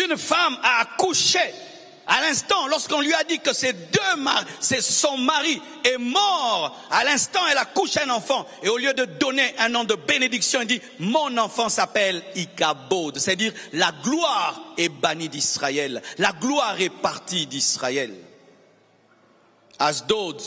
une femme a accouché, à l'instant, lorsqu'on lui a dit que son mari est mort, à l'instant, elle accouche un enfant. Et au lieu de donner un nom de bénédiction, elle dit, mon enfant s'appelle Ichabod. C'est-à-dire, la gloire est bannie d'Israël. La gloire est partie d'Israël. Asdod,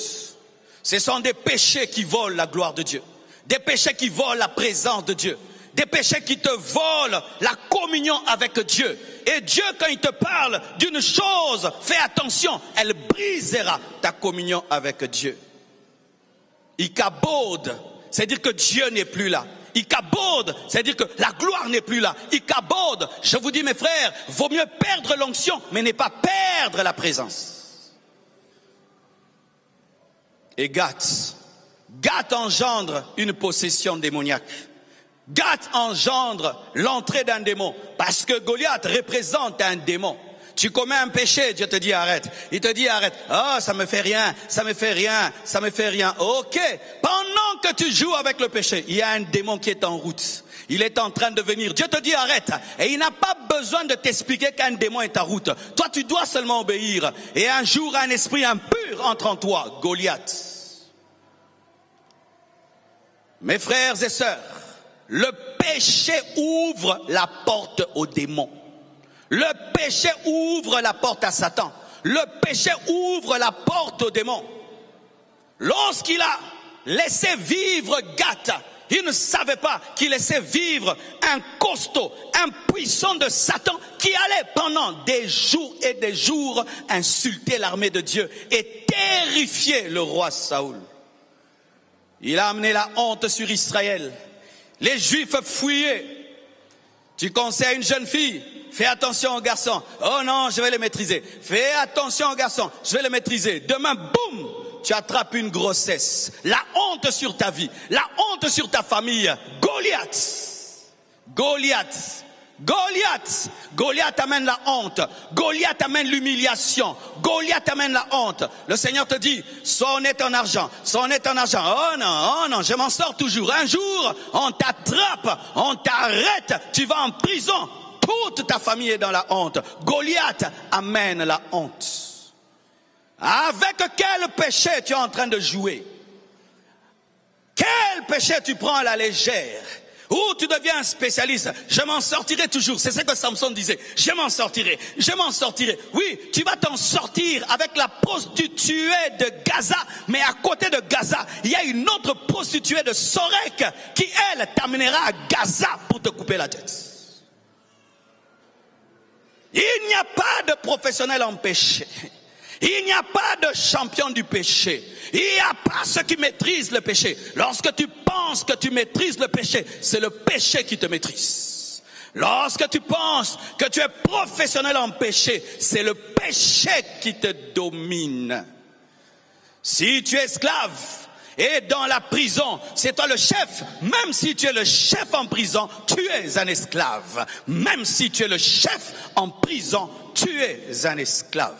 ce sont des péchés qui volent la gloire de Dieu. Des péchés qui volent la présence de Dieu. Des péchés qui te volent la communion avec Dieu. Et Dieu, quand il te parle d'une chose, fais attention, elle brisera ta communion avec Dieu. Ichabod, c'est-à-dire que Dieu n'est plus là. Ichabod, c'est-à-dire que la gloire n'est plus là. Ichabod, je vous dis mes frères, vaut mieux perdre l'onction, mais ne pas perdre la présence. Et Gath engendre une possession démoniaque. Gath engendre l'entrée d'un démon, parce que Goliath représente un démon. Tu commets un péché, Dieu te dit arrête. Il te dit arrête. Oh, ça me fait rien, ça me fait rien, ça me fait rien. Ok. Pendant que tu joues avec le péché, il y a un démon qui est en route. Il est en train de venir. Dieu te dit arrête. Et il n'a pas besoin de t'expliquer qu'un démon est en route. Toi, tu dois seulement obéir. Et un jour, un esprit impur entre en toi, Goliath. Mes frères et sœurs, le péché ouvre la porte aux démons. Le péché ouvre la porte à Satan. Le péché ouvre la porte aux démons. Lorsqu'il a laissé vivre Gath, il ne savait pas qu'il laissait vivre un costaud, un puissant de Satan qui allait pendant des jours et des jours insulter l'armée de Dieu et terrifier le roi Saoul. Il a amené la honte sur Israël. Les Juifs fuyaient. Tu conseilles à une jeune fille, fais attention aux garçons. Oh non, je vais les maîtriser. Fais attention aux garçons, je vais les maîtriser. Demain, boum, tu attrapes une grossesse. La honte sur ta vie, la honte sur ta famille. Goliath amène la honte. Goliath amène l'humiliation. Goliath amène la honte. Le Seigneur te dit, sonne ton argent. Oh non, je m'en sors toujours. Un jour, on t'attrape, on t'arrête, tu vas en prison. Toute ta famille est dans la honte. Goliath amène la honte. Avec quel péché tu es en train de jouer? Quel péché tu prends à la légère? Ou tu deviens un spécialiste. Je m'en sortirai toujours. C'est ce que Samson disait. Je m'en sortirai. Oui, tu vas t'en sortir avec la prostituée de Gaza. Mais à côté de Gaza, il y a une autre prostituée de Sorek qui, elle, t'amènera à Gaza pour te couper la tête. Il n'y a pas de professionnel en péché. Il n'y a pas de champion du péché. Il n'y a pas ceux qui maîtrisent le péché. Lorsque tu penses que tu maîtrises le péché, c'est le péché qui te maîtrise. Lorsque tu penses que tu es professionnel en péché, c'est le péché qui te domine. Si tu es esclave et dans la prison, c'est toi le chef. Même si tu es le chef en prison, tu es un esclave. Même si tu es le chef en prison, tu es un esclave.